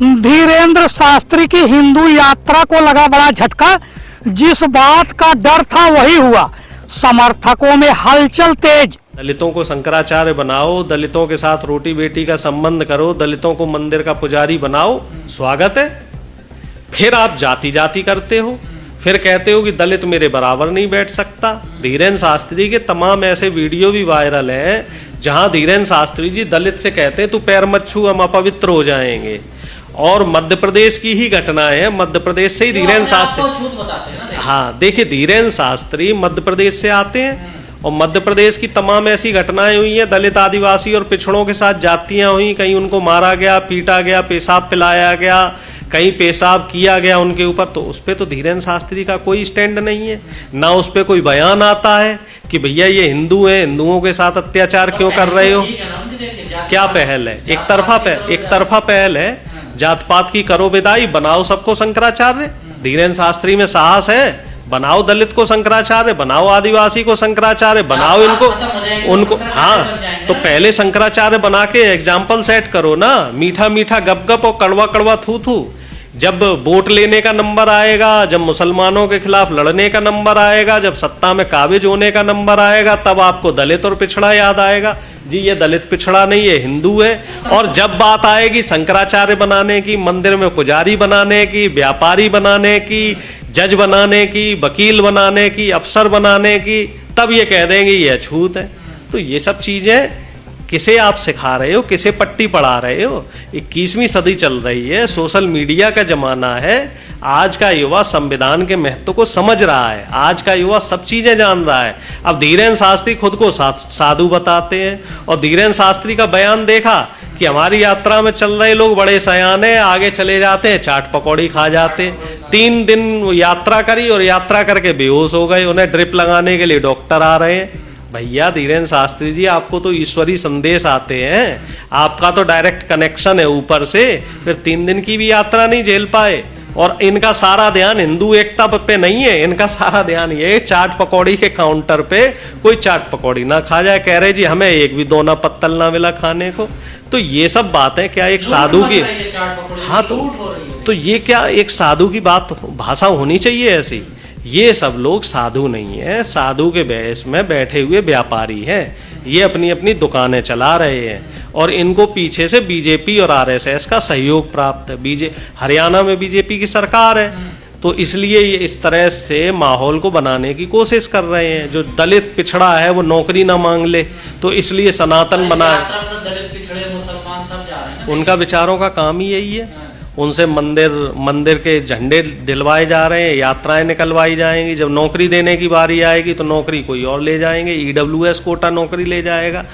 धीरेन्द्र शास्त्री की हिंदू यात्रा को लगा बड़ा झटका। जिस बात का डर था वही हुआ, समर्थकों में हलचल तेज। दलितों को शंकराचार्य बनाओ, दलितों के साथ रोटी बेटी का संबंध करो, दलितों को मंदिर का पुजारी बनाओ, स्वागत है। फिर आप जाति जाति करते हो, फिर कहते हो कि दलित मेरे बराबर नहीं बैठ सकता। धीरेन्द्र शास्त्री के तमाम ऐसे वीडियो भी वायरल हैं जहां धीरेन्द्र शास्त्री जी दलित से कहते हैं तू पैर मत छू, हम अपवित्र हो जाएंगे। और मध्य प्रदेश की ही घटना है, मध्य प्रदेश से ही धीरेन्द्र शास्त्री, हाँ देखिए, धीरेन्द्र शास्त्री मध्य प्रदेश से आते हैं और मध्य प्रदेश की तमाम ऐसी घटनाएं हुई हैं, दलित आदिवासी और पिछड़ों के साथ जातियां हुई, कहीं उनको मारा गया, पीटा गया, पेशाब पिलाया गया, कहीं पेशाब किया गया उनके ऊपर। तो उस पर तो धीरेन्द्र शास्त्री का कोई स्टैंड नहीं है, ना उस पर कोई बयान आता है कि भैया ये हिंदू है, हिंदुओं के साथ अत्याचार क्यों कर रहे हो। क्या पहल है? एक तरफा पहल है। जात पात की करो विदाई, बनाओ सबको शंकराचार्य। धीरेन्द्र शास्त्री में साहस है, बनाओ दलित को शंकराचार्य, बनाओ आदिवासी को शंकराचार्य, बनाओ उनको हाँ, तो पहले शंकराचार्य बना के एग्जाम्पल सेट करो ना। मीठा मीठा गप गप और कड़वा कड़वा थू थू। जब वोट लेने का नंबर आएगा, जब मुसलमानों के खिलाफ लड़ने का नंबर आएगा, जब सत्ता में काबिज होने का नंबर आएगा, तब आपको दलित और पिछड़ा याद आएगा। जी ये दलित पिछड़ा नहीं है, हिंदू है। और जब बात आएगी शंकराचार्य बनाने की, मंदिर में पुजारी बनाने की, व्यापारी बनाने की, जज बनाने की, वकील बनाने की, अफसर बनाने की, तब ये कह देंगे ये अछूत है। तो ये सब चीजें किसे आप सिखा रहे हो, किसे पट्टी पढ़ा रहे हो? 21वीं सदी चल रही है, सोशल मीडिया का जमाना है। आज का युवा संविधान के महत्व को समझ रहा है, आज का युवा सब चीजें जान रहा है। अब धीरेन्द्र शास्त्री खुद को साधु बताते हैं, और धीरेन्द्र शास्त्री का बयान देखा कि हमारी यात्रा में चल रहे लोग बड़े सयाने, आगे चले जाते हैं, चाट पकौड़ी खा जाते। 3 दिन यात्रा करी और यात्रा करके बेहोश हो गए, उन्हें ड्रिप लगाने के लिए डॉक्टर आ रहे हैं। भैया धीरेन्द्र शास्त्री जी, आपको तो ईश्वरी संदेश आते हैं, आपका तो डायरेक्ट कनेक्शन है ऊपर से, फिर 3 दिन की भी यात्रा नहीं झेल पाए। और इनका सारा ध्यान हिंदू एकता पे नहीं है, इनका सारा ध्यान ये चाट पकौड़ी के काउंटर पे कोई चाट पकौड़ी ना खा जाए। कह रहे जी हमें एक भी दोना पत्तल ना मिला खाने को। तो ये सब बातें क्या एक साधु की, हाँ तो ये क्या एक साधु की बात भाषा होनी चाहिए ऐसी? ये सब लोग साधु नहीं है, साधु के भेष में बैठे हुए व्यापारी हैं। ये अपनी अपनी दुकानें चला रहे हैं और इनको पीछे से बीजेपी और आरएसएस का सहयोग प्राप्त है। हरियाणा में बीजेपी की सरकार है, तो इसलिए ये इस तरह से माहौल को बनाने की कोशिश कर रहे हैं। जो दलित पिछड़ा है वो नौकरी ना मांग ले, तो इसलिए सनातन बना, उनका विचारों का काम ही यही है। उनसे मंदिर के झंडे दिलवाए जा रहे हैं, यात्राएं निकलवाई जाएंगी। जब नौकरी देने की बारी आएगी तो नौकरी कोई और ले जाएंगे, ईडब्ल्यूएस कोटा नौकरी ले जाएगा।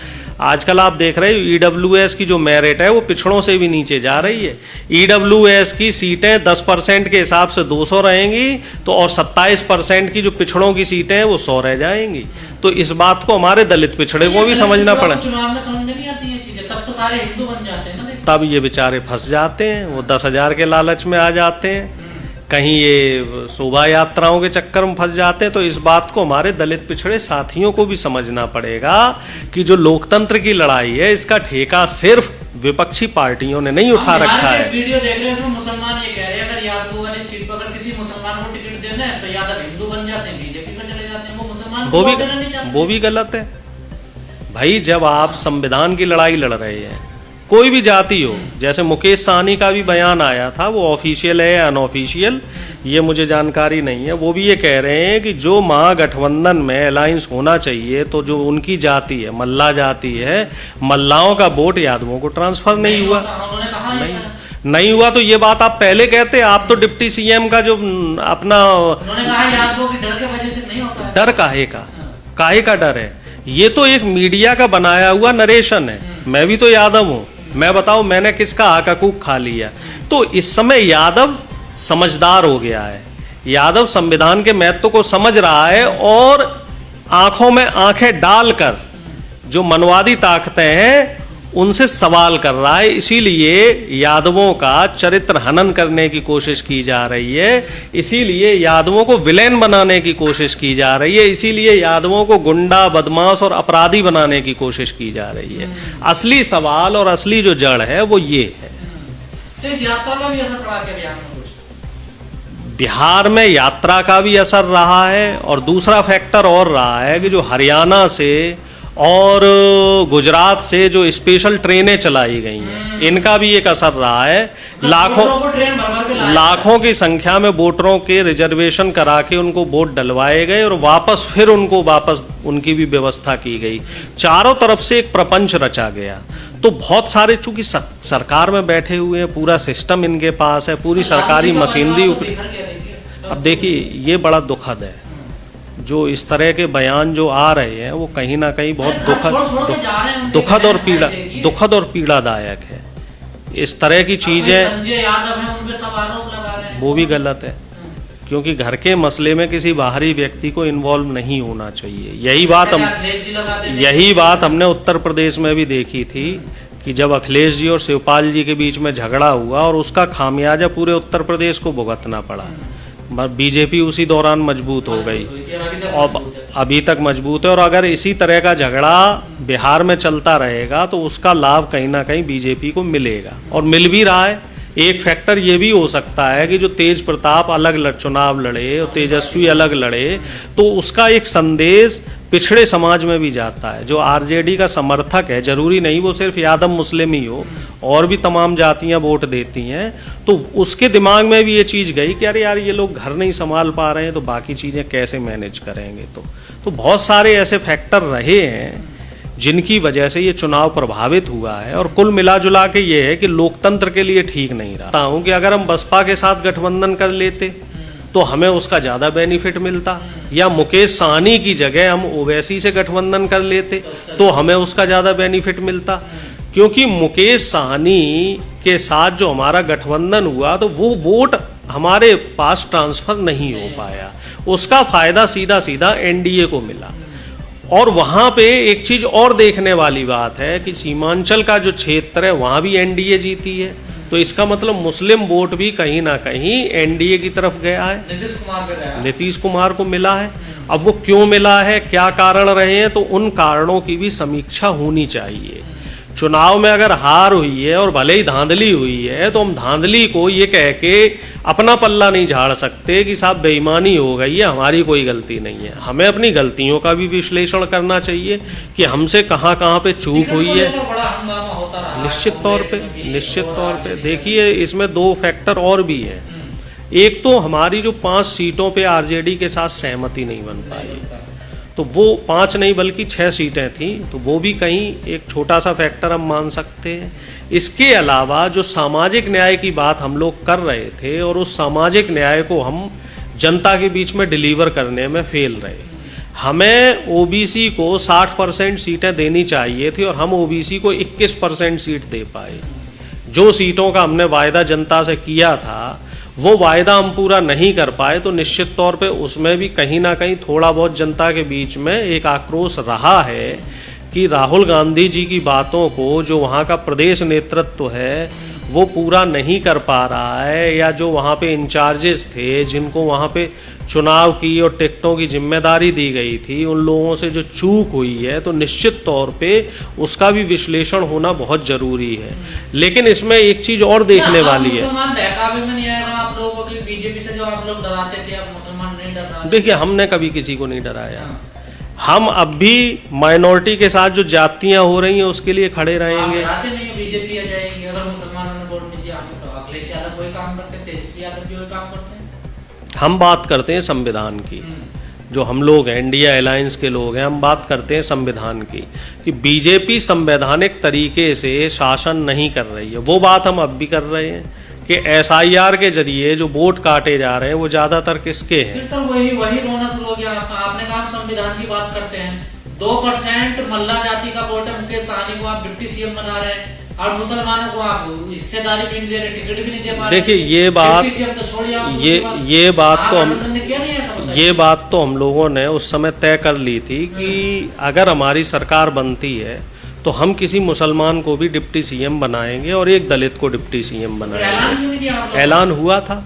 आजकल आप देख रहे हो ईडब्ल्यूएस की जो मेरिट है वो पिछड़ों से भी नीचे जा रही है। ईडब्ल्यूएस की सीटें 10% के हिसाब से 200 रहेंगी, तो और 27% की जो पिछड़ों की सीटें हैं वो 100 रह जाएंगी। तो इस बात को हमारे दलित पिछड़े को भी समझना पड़ा। चुनाव में समझ में नहीं आती है चीजें, तब तो सारे हिंदू बन जाते हैं ना। तब ये बेचारे फंस जाते हैं, वो 10,000 के लालच में आ जाते हैं, कहीं ये शोभा यात्राओं के चक्कर में फंस जाते हैं। तो इस बात को हमारे दलित पिछड़े साथियों को भी समझना पड़ेगा कि जो लोकतंत्र की लड़ाई है इसका ठेका सिर्फ विपक्षी पार्टियों ने नहीं उठा रखा है। वीडियो देख रहे हैं उसमें मुसलमान ये कह रहे हैं अगर यादव वाली सीट पर अगर किसी मुसलमान को टिकट देना है तो यादव हिंदू बन जाते हैं, बीजेपी में चले जाते हैं, वो मुसलमान को वोट देना नहीं चाहते। वो भी गलत है भाई। जब आप संविधान की लड़ाई लड़ रहे हैं, कोई भी जाति हो, जैसे मुकेश सहनी का भी बयान आया था, वो ऑफिशियल है या अनऑफिशियल ये मुझे जानकारी नहीं है, वो भी ये कह रहे हैं कि जो महागठबंधन में अलायंस होना चाहिए तो जो उनकी जाति है, मल्ला जाति है, मल्लाओं का वोट यादवों को ट्रांसफर नहीं हुआ। नहीं हुआ तो ये बात आप पहले कहते। आप तो डिप्टी सीएम का जो अपना, उन्होंने कहा यादवों की डर के वजह से नहीं होता है। डर काहे का डर है? ये तो एक मीडिया का बनाया हुआ नरेशन है। मैं भी तो यादव हूं, मैं बताऊं मैंने किसका हकूक खा लिया? तो इस समय यादव समझदार हो गया है, यादव संविधान के महत्व को समझ रहा है और आंखों में आंखें डालकर जो मनवादी ताकतें हैं उनसे सवाल कर रहा है। इसीलिए यादवों का चरित्र हनन करने की कोशिश की जा रही है, इसीलिए यादवों को विलेन बनाने की कोशिश की जा रही है, इसीलिए यादवों को गुंडा, बदमाश और अपराधी बनाने की कोशिश की जा रही है। असली सवाल और असली जो जड़ है वो ये है। तो इस यात्रा का भी असर पड़ा क्या बिहार में कुछ? बिहार में यात्रा का भी असर रहा है, और दूसरा फैक्टर और रहा है कि जो हरियाणा से और गुजरात से जो स्पेशल ट्रेनें चलाई गई हैं, इनका भी एक असर रहा है। लाखों की संख्या में वोटरों के रिजर्वेशन करा के उनको वोट डलवाए गए, और वापस फिर उनको वापस उनकी भी व्यवस्था की गई। चारों तरफ से एक प्रपंच रचा गया। तो बहुत सारे, चूंकि सरकार में बैठे हुए हैं, पूरा सिस्टम इनके पास है, पूरी सरकारी मशीनरी। अब देखिए, ये बड़ा दुखद है जो इस तरह के बयान जो आ रहे हैं, वो कहीं ना कहीं बहुत दुखद और पीड़ादायक है। इस तरह की चीजें, संजय यादव हैं, उन पे सब आरोप लगा रहे हैं, वो भी गलत है, क्योंकि घर के मसले में किसी बाहरी व्यक्ति को इन्वॉल्व नहीं होना चाहिए। यही बात हमने उत्तर प्रदेश में भी देखी थी कि जब अखिलेश जी और शिवपाल जी के बीच में झगड़ा हुआ, और उसका खामियाजा पूरे उत्तर प्रदेश को भुगतना पड़ा। बीजेपी उसी दौरान मजबूत हो गई, और अभी तक मजबूत है। और अगर इसी तरह का झगड़ा बिहार में चलता रहेगा तो उसका लाभ कहीं ना कहीं बीजेपी को मिलेगा, और मिल भी रहा है। एक फैक्टर ये भी हो सकता है कि जो तेज प्रताप अलग चुनाव लड़े और तेजस्वी अलग लड़े, तो उसका एक संदेश पिछड़े समाज में भी जाता है। जो आरजेडी का समर्थक है, जरूरी नहीं वो सिर्फ यादव मुस्लिम ही हो, और भी तमाम जातियां वोट देती हैं, तो उसके दिमाग में भी ये चीज़ गई कि अरे यार, ये लोग घर नहीं संभाल पा रहे हैं, तो बाकी चीज़ें कैसे मैनेज करेंगे। तो बहुत सारे ऐसे फैक्टर रहे हैं जिनकी वजह से ये चुनाव प्रभावित हुआ है। और कुल मिला जुला के ये है कि लोकतंत्र के लिए ठीक नहीं रहा हूँ कि अगर हम बसपा के साथ गठबंधन कर लेते तो हमें उसका ज़्यादा बेनिफिट मिलता, या मुकेश सहनी की जगह हम ओवैसी से गठबंधन कर लेते तो हमें उसका ज़्यादा बेनिफिट मिलता। क्योंकि मुकेश सहनी के साथ जो हमारा गठबंधन हुआ, तो वो वोट हमारे पास ट्रांसफर नहीं हो पाया, उसका फायदा सीधा सीधा एनडीए को मिला। और वहां पे एक चीज और देखने वाली बात है कि सीमांचल का जो क्षेत्र है, वहां भी एनडीए जीती है, तो इसका मतलब मुस्लिम वोट भी कहीं ना कहीं एनडीए की तरफ गया है, नीतीश कुमार को मिला है। अब वो क्यों मिला है, क्या कारण रहे हैं, तो उन कारणों की भी समीक्षा होनी चाहिए। चुनाव में अगर हार हुई है और भले ही धांधली हुई है, तो हम धांधली को ये कह के अपना पल्ला नहीं झाड़ सकते कि साहब बेईमानी हो गई है, हमारी कोई गलती नहीं है। हमें अपनी गलतियों का भी विश्लेषण करना चाहिए कि हमसे कहाँ कहाँ पे चूक हुई है। निश्चित तौर पे देखिए, इसमें दो फैक्टर और भी है। एक तो हमारी जो 5 सीटों पे आरजेडी के साथ सहमति नहीं बन पाई, तो वो 5 नहीं बल्कि 6 सीटें थी, तो वो भी कहीं एक छोटा सा फैक्टर हम मान सकते हैं। इसके अलावा जो सामाजिक न्याय की बात हम लोग कर रहे थे, और उस सामाजिक न्याय को हम जनता के बीच में डिलीवर करने में फेल रहे। हमें ओबीसी को 60% सीटें देनी चाहिए थी, और हम ओबीसी को 21% सीट दे पाए। जो सीटों का हमने वायदा जनता से किया था, वो वायदा हम पूरा नहीं कर पाए, तो निश्चित तौर पे उसमें भी कहीं ना कहीं थोड़ा बहुत जनता के बीच में एक आक्रोश रहा है कि राहुल गांधी जी की बातों को जो वहाँ का प्रदेश नेतृत्व है वो पूरा नहीं कर पा रहा है, या जो वहाँ पे इंचार्जेस थे जिनको वहाँ पे चुनाव की और टिकटों की जिम्मेदारी दी गई थी, उन लोगों से जो चूक हुई है, तो निश्चित तौर पे उसका भी विश्लेषण होना बहुत जरूरी है। लेकिन इसमें एक चीज और देखने वाली है। देखिए, हमने कभी किसी को नहीं डराया। हम अब भी माइनॉरिटी के साथ जो जातियां हो रही हैं उसके लिए खड़े रहेंगे। बीजेपी आ जाएगी, अगर मुसलमानों ने वोट नहीं दिया, तो अखिलेश यादव वही काम करते हैं, तेजस्वी यादव भी वही काम करते हैं। हम बात करते हैं संविधान की, जो हम लोग हैं इंडिया अलायंस के लोग हैं, हम बात करते हैं संविधान की, कि बीजेपी संवैधानिक तरीके से शासन नहीं कर रही है। वो बात हम अब भी कर रहे हैं कि एसआईआर के जरिए जो वोट काटे जा रहे हैं वो ज्यादातर किसके हैं। फिर सर वही रोना शुरू हो गया आपका। आपने कहा हम संविधान की बात करते हैं, 2% मल्ला जाति का वोट है, मुकेश सहनी को आप डिप्टी सीएम बना रहे हैं, और मुसलमानों को आप हिस्सेदारी भी नहीं दे रहे, टिकट भी नहीं दे पा रहे। देखिए, ये बात तो हम लोगों ने उस समय तय कर ली थी कि अगर हमारी सरकार बनती है तो हम किसी मुसलमान को भी डिप्टी सीएम बनाएंगे और एक दलित को डिप्टी सीएम बनाएंगे। ऐलान हुआ था,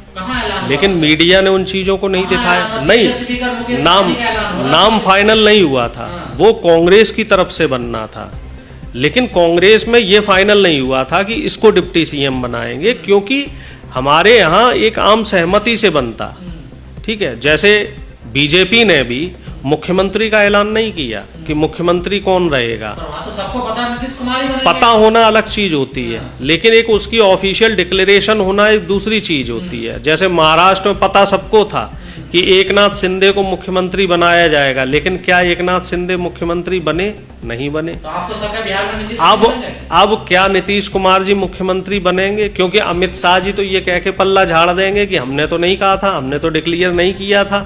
लेकिन मीडिया ने उन चीजों को नहीं दिखाया। नहीं, नाम फाइनल नहीं हुआ था, वो कांग्रेस की तरफ से बनना था। लेकिन कांग्रेस में ये फाइनल नहीं हुआ था कि इसको डिप्टी सीएम बनाएंगे, क्योंकि हमारे यहाँ एक आम सहमति से बनता। ठीक है, जैसे बीजेपी ने भी मुख्यमंत्री का ऐलान नहीं किया कि मुख्यमंत्री कौन रहेगा। पर वहाँ तो सबको पता है नीतीश कुमार ही बनेंगे। पता होना अलग चीज होती है, लेकिन एक उसकी ऑफिशियल डिक्लेरेशन होना एक दूसरी चीज होती है। जैसे महाराष्ट्र में पता सबको था कि एकनाथ शिंदे को मुख्यमंत्री बनाया जाएगा, लेकिन क्या एकनाथ शिंदे मुख्यमंत्री बने? नहीं बने। तो आपको शक है बिहार में नीतीश कुमार बनेंगे? अब क्या नीतीश कुमार जी मुख्यमंत्री बनेंगे? क्योंकि अमित शाह जी तो ये कह के पल्ला झाड़ देंगे कि हमने तो नहीं कहा था, हमने तो डिक्लेयर नहीं किया था।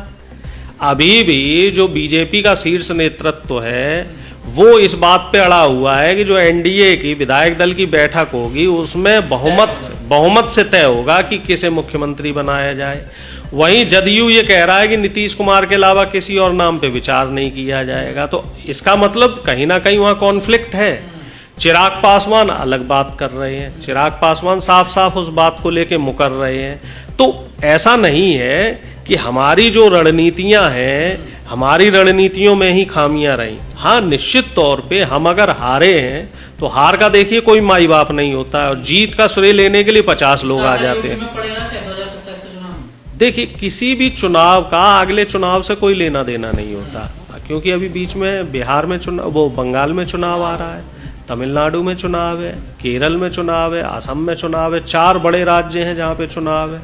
अभी भी जो बीजेपी का शीर्ष नेतृत्व है वो इस बात पे अड़ा हुआ है कि जो एनडीए की विधायक दल की बैठक होगी उसमें बहुमत से तय होगा कि किसे मुख्यमंत्री बनाया जाए। वहीं जदयू ये कह रहा है कि नीतीश कुमार के अलावा किसी और नाम पे विचार नहीं किया जाएगा। तो इसका मतलब कहीं ना कहीं वहां कॉन्फ्लिक्ट है। चिराग पासवान अलग बात कर रहे हैं, चिराग पासवान साफ साफ उस बात को लेके मुकर रहे हैं। तो ऐसा नहीं है कि हमारी जो रणनीतियां हैं, हमारी रणनीतियों में ही खामियां रही। हाँ, निश्चित तौर पे हम अगर हारे हैं तो हार का देखिए कोई माई बाप नहीं होता है, और जीत का श्रेय लेने के लिए 50 लोग आ जाते हैं। देखिए, किसी भी चुनाव का अगले चुनाव से कोई लेना देना नहीं होता, क्योंकि अभी बीच में बिहार में चुनाव, वो बंगाल में चुनाव आ रहा है, तमिलनाडु में चुनाव है, केरल में चुनाव है, असम में चुनाव है। 4 बड़े राज्य हैं जहाँ पे चुनाव है।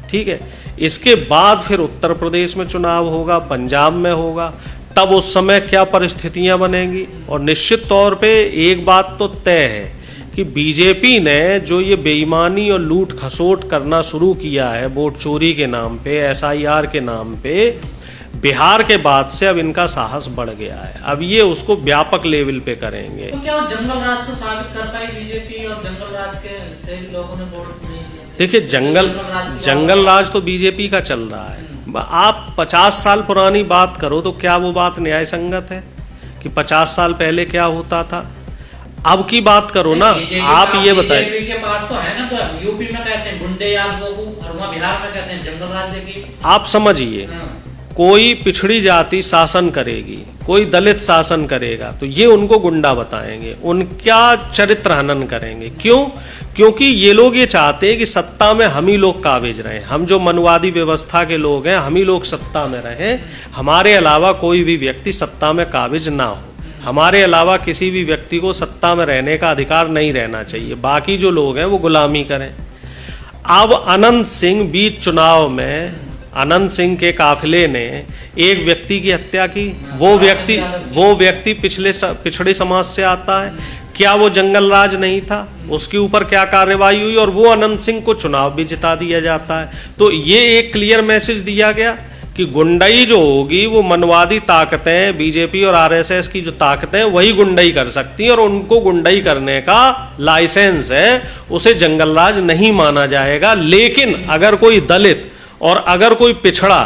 ठीक है, इसके बाद फिर उत्तर प्रदेश में चुनाव होगा, पंजाब में होगा। तब उस समय क्या परिस्थितियां बनेंगी। और निश्चित तौर पे एक बात तो तय है कि बीजेपी ने जो ये बेईमानी और लूट खसोट करना शुरू किया है वोट चोरी के नाम पे, एसआईआर के नाम पे, बिहार के बाद से अब इनका साहस बढ़ गया है। अब ये उसको व्यापक लेवल पे करेंगे। तो क्या जंगल राज को साबित कर पाई बीजेपी और जंगल राज के से लोगों ने वोट नहीं दिया? देखिए, जंगल राज तो बीजेपी का चल रहा है। आप 50 साल पुरानी बात करो तो क्या वो बात न्याय संगत है कि 50 साल पहले क्या होता था? अब की बात करो ना, आप ये बताएं। बीजेपी के पास तो है ना, तो यूपी में कहते हैं गुंडे याद लोगों, और वहाँ बिहार में कहते हैं जंगल राज्य की। आप समझिए, कोई पिछड़ी जाति शासन करेगी, कोई दलित शासन करेगा, तो ये उनको गुंडा बताएंगे, उनका चरित्र हनन करेंगे। क्यों? क्योंकि ये लोग ये चाहते हैं कि सत्ता में हम ही लोग काबिज रहें, हम जो मनवादी व्यवस्था के लोग हैं हम ही लोग सत्ता में रहें, हमारे अलावा कोई भी व्यक्ति सत्ता में काबिज ना हो, हमारे अलावा किसी भी व्यक्ति को सत्ता में रहने का अधिकार नहीं रहना चाहिए, बाकी जो लोग हैं वो गुलामी करें। अब अनंत सिंह बीच चुनाव में अनंत सिंह के काफिले ने एक व्यक्ति की हत्या की। वो व्यक्ति पिछड़े समाज से आता है। क्या वो जंगल राज नहीं था? उसके ऊपर क्या कार्रवाई हुई और वो अनंत सिंह को चुनाव भी जिता दिया जाता है। तो ये एक क्लियर मैसेज दिया गया कि गुंडाई जो होगी वो मनवादी ताकतें, बीजेपी और आरएसएस की जो ताकतें वही गुंडाई कर सकती हैं, और उनको गुंडाई करने का लाइसेंस है, उसे जंगल राज नहीं माना जाएगा। लेकिन अगर कोई दलित और अगर कोई पिछड़ा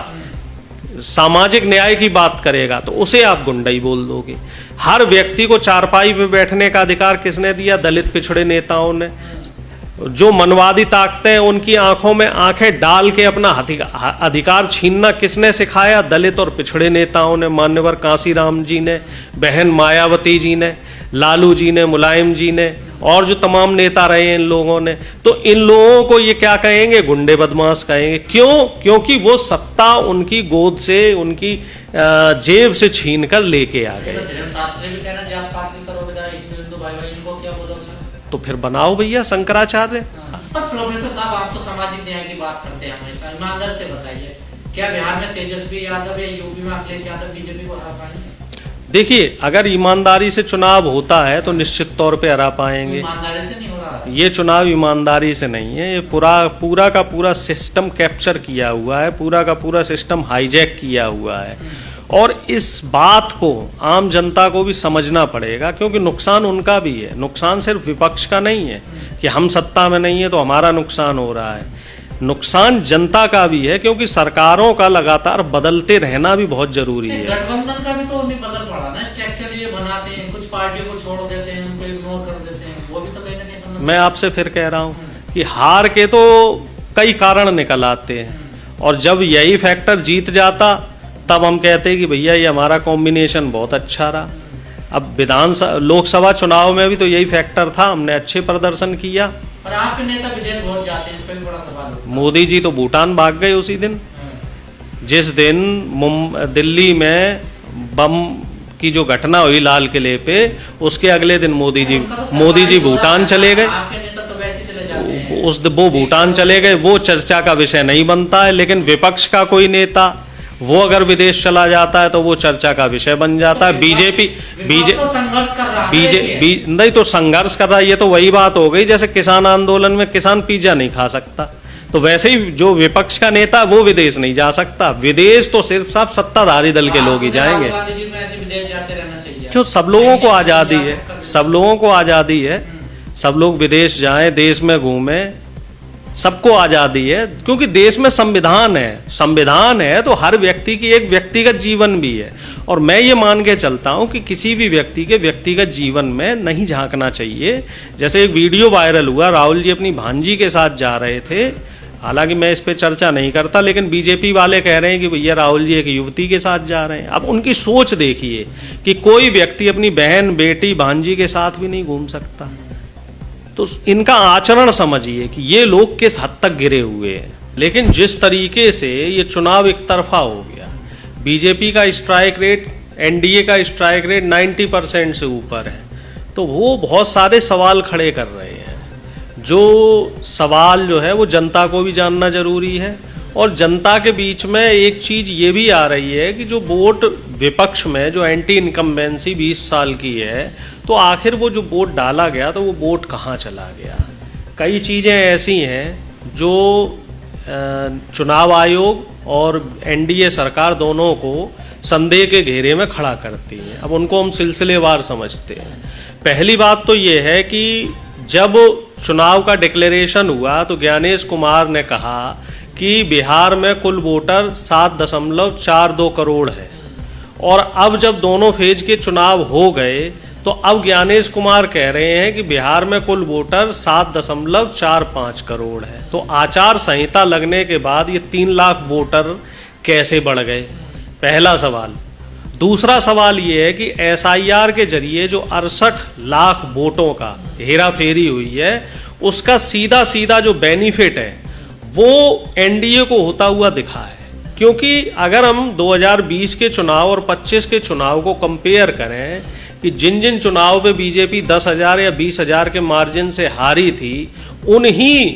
सामाजिक न्याय की बात करेगा तो उसे आप गुंडाई बोल दोगे। हर व्यक्ति को चारपाई पे बैठने का अधिकार किसने दिया? दलित पिछड़े नेताओं ने। जो मनवादी ताकतें उनकी आंखों में आंखें डाल के अपना अधिकार छीनना किसने सिखाया? दलित और पिछड़े नेताओं ने, मान्यवर कांसीराम जी ने, बहन मायावती जी ने, लालू जी ने, मुलायम जी ने, और जो तमाम नेता रहे हैं इन लोगों ने। तो इन लोगों को ये क्या कहेंगे? गुंडे बदमाश कहेंगे। क्यों? क्योंकि वो सत्ता उनकी गोद से, उनकी जेब से छीन कर लेके आ गए। तो फिर बनाओ भैया शंकराचार्य। साहब, आप तो सामाजिक न्याय की बात करते हैं हमेशा, ईमानदार से बताइए, क्या बिहार में तेजस्वी यादव या यूपी में अखिलेश यादव बीजेपी को हरा पाएंगे? देखिए, अगर ईमानदारी से चुनाव होता है तो निश्चित तौर पे हरा पाएंगे। ईमानदारी से नहीं हो रहा। ये चुनाव ईमानदारी से नहीं है, ये पूरा का पूरा सिस्टम कैप्चर किया हुआ है, पूरा का पूरा सिस्टम हाईजैक किया हुआ है। और इस बात को आम जनता को भी समझना पड़ेगा, क्योंकि नुकसान उनका भी है। नुकसान सिर्फ विपक्ष का नहीं है कि हम सत्ता में नहीं है तो हमारा नुकसान हो रहा है, नुकसान जनता का भी है, क्योंकि सरकारों का लगातार बदलते रहना भी बहुत जरूरी है। गठबंधन का भी तो नहीं बदल पड़ा ना, स्ट्रक्चर ये बनाते हैं, कुछ पार्टियों को छोड़ देते हैं, उनको इग्नोर कर देते हैं, वो भी तो कहीं ना कहीं समस्या। मैं आपसे फिर कह रहा हूँ कि हार के तो कई कारण निकल आते हैं, और जब यही फैक्टर जीत जाता तब हम कहते हैं कि भैया ये हमारा कॉम्बिनेशन बहुत अच्छा रहा। अब लोकसभा चुनाव में भी तो यही फैक्टर था, हमने अच्छे प्रदर्शन किया। पर आपके नेता विदेश बहुत जाते हैं, इस पे भी बड़ा सवाल होता है। मोदी जी तो भूटान भाग गए उसी दिन, जिस दिन दिल्ली में बम की जो घटना हुई लाल किले पे, उसके अगले दिन मोदी जी भूटान चले गए। आपके नेता तो वैसे चले जाते हैं। वो भूटान चले गए, वो चर्चा का विषय नहीं बनता है। लेकिन विपक्ष का कोई नेता वो अगर विदेश चला जाता है तो वो चर्चा का विषय बन जाता है। बीजेपी तो संघर्ष कर रहा है। नहीं तो संघर्ष कर रहा है, ये तो वही बात हो गई जैसे किसान आंदोलन में किसान पिज्जा नहीं खा सकता, तो वैसे ही जो विपक्ष का नेता वो विदेश नहीं जा सकता। विदेश तो सिर्फ साफ सत्ताधारी दल के लोग ही जाएंगे। जो सब लोगों को आजादी है, सब लोगों को आजादी है, सब लोग विदेश जाएं, देश में घूमें, सबको आजादी है, क्योंकि देश में संविधान है तो हर व्यक्ति की एक व्यक्तिगत जीवन भी है। और मैं ये मान के चलता हूं कि किसी भी व्यक्ति के व्यक्तिगत जीवन में नहीं झांकना चाहिए। जैसे एक वीडियो वायरल हुआ, राहुल जी अपनी भांजी के साथ जा रहे थे, हालांकि मैं इस पे चर्चा नहीं करता, लेकिन बीजेपी वाले कह रहे हैं कि भैया राहुल जी एक युवती के साथ जा रहे हैं। अब उनकी सोच देखिए कि कोई व्यक्ति अपनी बहन, बेटी, भांजी के साथ भी नहीं घूम सकता, तो इनका आचरण समझिए कि ये लोग किस हद तक गिरे हुए हैं। लेकिन जिस तरीके से ये चुनाव एक तरफा हो गया, बीजेपी का स्ट्राइक रेट, एनडीए का स्ट्राइक रेट 90% से ऊपर है, तो वो बहुत सारे सवाल खड़े कर रहे हैं। जो सवाल जो है वो जनता को भी जानना जरूरी है। और जनता के बीच में एक चीज ये भी आ रही है कि जो वोट विपक्ष में, जो एंटी इनकम्बेंसी 20 साल की है, तो आखिर वो जो वोट डाला गया तो वो वोट कहाँ चला गया। कई चीज़ें ऐसी हैं जो चुनाव आयोग और एनडीए सरकार दोनों को संदेह के घेरे में खड़ा करती है। अब उनको हम सिलसिलेवार समझते हैं। पहली बात तो ये है कि जब चुनाव का डिक्लेरेशन हुआ तो ज्ञानेश कुमार ने कहा कि बिहार में कुल वोटर 7.42 करोड़ है, और अब जब दोनों फेज के चुनाव हो गए तो अब ज्ञानेश कुमार कह रहे हैं कि बिहार में कुल वोटर 7.45 करोड़ है। तो आचार संहिता लगने के बाद ये 3 लाख वोटर कैसे बढ़ गए, पहला सवाल। दूसरा सवाल ये है कि एसआईआर के जरिए जो 68 लाख वोटों का हेरा फेरी हुई है, उसका सीधा सीधा जो बेनिफिट है वो एनडीए को होता हुआ दिखा है। क्योंकि अगर हम 2020 के चुनाव और 25 के चुनाव को कंपेयर करें कि जिन जिन चुनाव पे बीजेपी 10,000 या 20,000 के मार्जिन से हारी थी, उन्हीं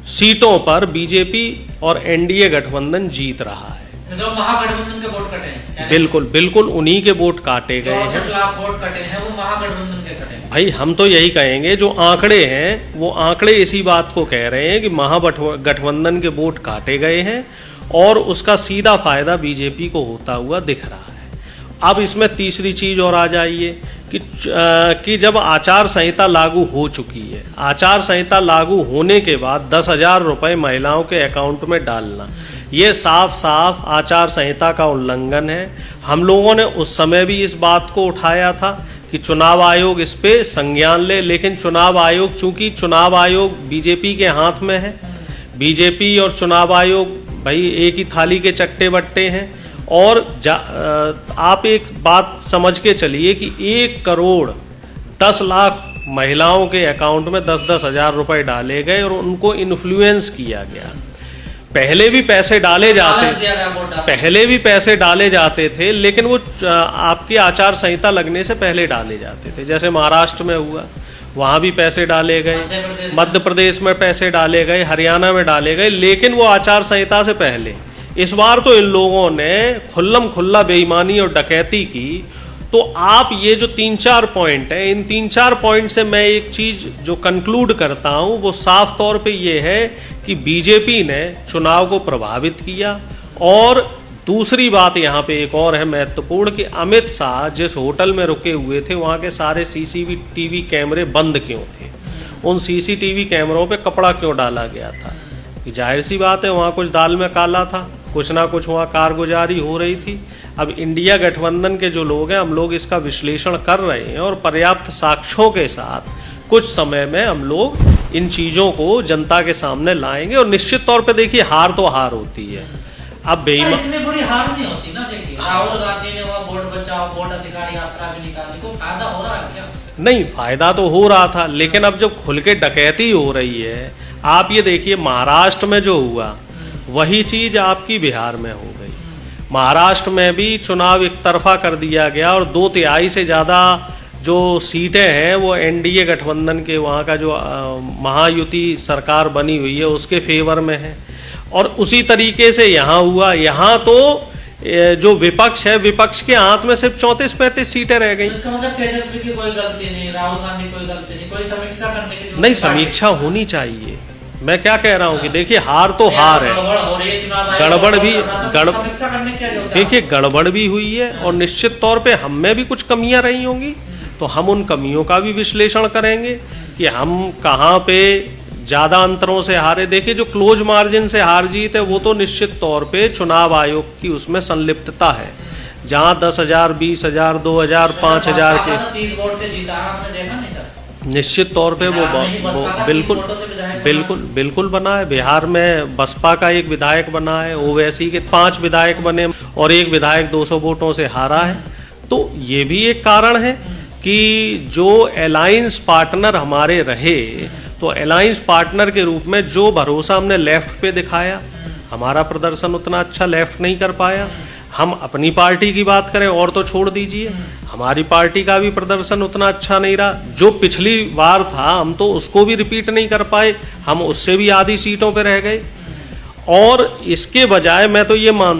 सीटों पर बीजेपी और एनडीए गठबंधन जीत रहा है। जो महागठबंधन के वोट कटे हैं, बिल्कुल उन्हीं के वोट काटे गए हैं। 64 लाख वोट कटे हैं, वो महागठबंधन के कटे हैं। भाई हम तो यही कहेंगे, जो आंकड़े हैं वो आंकड़े इसी बात को कह रहे हैं कि महागठबंधन के वोट काटे गए हैं और उसका सीधा फायदा बीजेपी को होता हुआ दिख रहा है। अब इसमें तीसरी चीज और आ जाइए कि जब आचार संहिता लागू हो चुकी है, आचार संहिता लागू होने के बाद 10,000 रुपए महिलाओं के अकाउंट में डालना, ये साफ साफ आचार संहिता का उल्लंघन है। हम लोगों ने उस समय भी इस बात को उठाया था कि चुनाव आयोग इस पे संज्ञान ले, लेकिन चुनाव आयोग, चूंकि चुनाव आयोग बीजेपी के हाथ में है, बीजेपी और चुनाव आयोग भाई एक ही थाली के चट्टे बट्टे हैं। और आप एक बात समझ के चलिए कि 1 करोड़ 10 लाख महिलाओं के अकाउंट में 10-10 हजार रुपए डाले गए और उनको इन्फ्लुएंस किया गया। पहले भी पैसे डाले जाते थे, लेकिन वो आपकी आचार संहिता लगने से पहले डाले जाते थे। जैसे महाराष्ट्र में हुआ, वहां भी पैसे डाले गए, मध्य प्रदेश में पैसे डाले गए, हरियाणा में डाले गए, लेकिन वो आचार संहिता से पहले। इस बार तो इन लोगों ने खुल्लम खुल्ला बेईमानी और डकैती की। तो आप ये जो 3-4 पॉइंट है, इन 3-4 पॉइंट से मैं एक चीज जो कंक्लूड करता हूं वो साफ तौर पे ये है कि बीजेपी ने चुनाव को प्रभावित किया। और दूसरी बात यहाँ पे एक और है महत्वपूर्ण कि अमित शाह जिस होटल में रुके हुए थे वहां के सारे सीसीटीवी कैमरे बंद क्यों थे, उन सीसीटीवी कैमरों पे कपड़ा क्यों डाला गया था। जाहिर सी बात है वहां कुछ दाल में काला था, कुछ ना कुछ वहां कारगुजारी हो रही थी। अब इंडिया गठबंधन के जो लोग हैं, हम लोग इसका विश्लेषण कर रहे हैं और पर्याप्त साक्ष्यों के साथ कुछ समय में हम लोग इन चीजों को जनता के सामने लाएंगे। और निश्चित तौर पे देखिए हार तो हार होती है। अब इतनी बुरी हार नहीं होती ना, देखिए राहुल गांधी ने वहाँ वोट बचाओ वोट अधिकार यात्रा भी निकाली, कोई फायदा हो रहा है क्या? नहीं, फायदा तो हो रहा था, लेकिन अब जब खुल के डकैती हो रही है, आप ये देखिए महाराष्ट्र में जो हुआ वही चीज आपकी बिहार में हो गई। महाराष्ट्र में भी चुनाव एक तरफा कर दिया गया और 2/3 से ज्यादा जो सीटें हैं वो एनडीए गठबंधन के, वहाँ का जो महायुति सरकार बनी हुई है उसके फेवर में है। और उसी तरीके से यहाँ हुआ, यहाँ तो जो विपक्ष है, विपक्ष के हाथ में सिर्फ 34-35 सीटें रह गई। इसका मतलब तेजस्वी की कोई गलती नहीं, राहुल गांधी कोई गलती नहीं, कोई समीक्षा करने की नहीं, समीक्षा होनी चाहिए। मैं क्या कह रहा हूँ कि देखिए हार तो हार है, गड़बड़ भी समीक्षा करने की क्या जरूरत है? देखिए गड़बड़ भी हुई है और निश्चित तौर पे हम में भी कुछ कमियां रही होंगी, तो हम उन कमियों का भी विश्लेषण करेंगे कि हम कहाँ पे ज्यादा अंतरों से हारे। देखिए जो क्लोज मार्जिन से हार जीत है वो तो निश्चित तौर पे चुनाव आयोग की उसमें संलिप्तता है, जहाँ 10,000, 20,000, 2,000, 5,000 के 30 वोट से जीता, आपने देखा नहीं सर? निश्चित तौर पे वो बिल्कुल बना है। बिहार में बसपा का एक विधायक बना है, ओवैसी के 5 विधायक बने और एक विधायक 200 वोटों से हारा है। तो ये भी एक कारण है कि जो अलायंस पार्टनर हमारे रहे, तो अलायंस पार्टनर के रूप में जो भरोसा हमने लेफ्ट पे दिखाया, हमारा प्रदर्शन उतना अच्छा लेफ्ट नहीं कर पाया। हम अपनी पार्टी की बात करें और तो छोड़ दीजिए, हमारी पार्टी का भी प्रदर्शन उतना अच्छा नहीं रहा। जो पिछली बार था हम तो उसको भी रिपीट नहीं कर पाए, हम उससे भी आधी सीटों पे रह गए। और इसके बजाय मैं तो ये मानता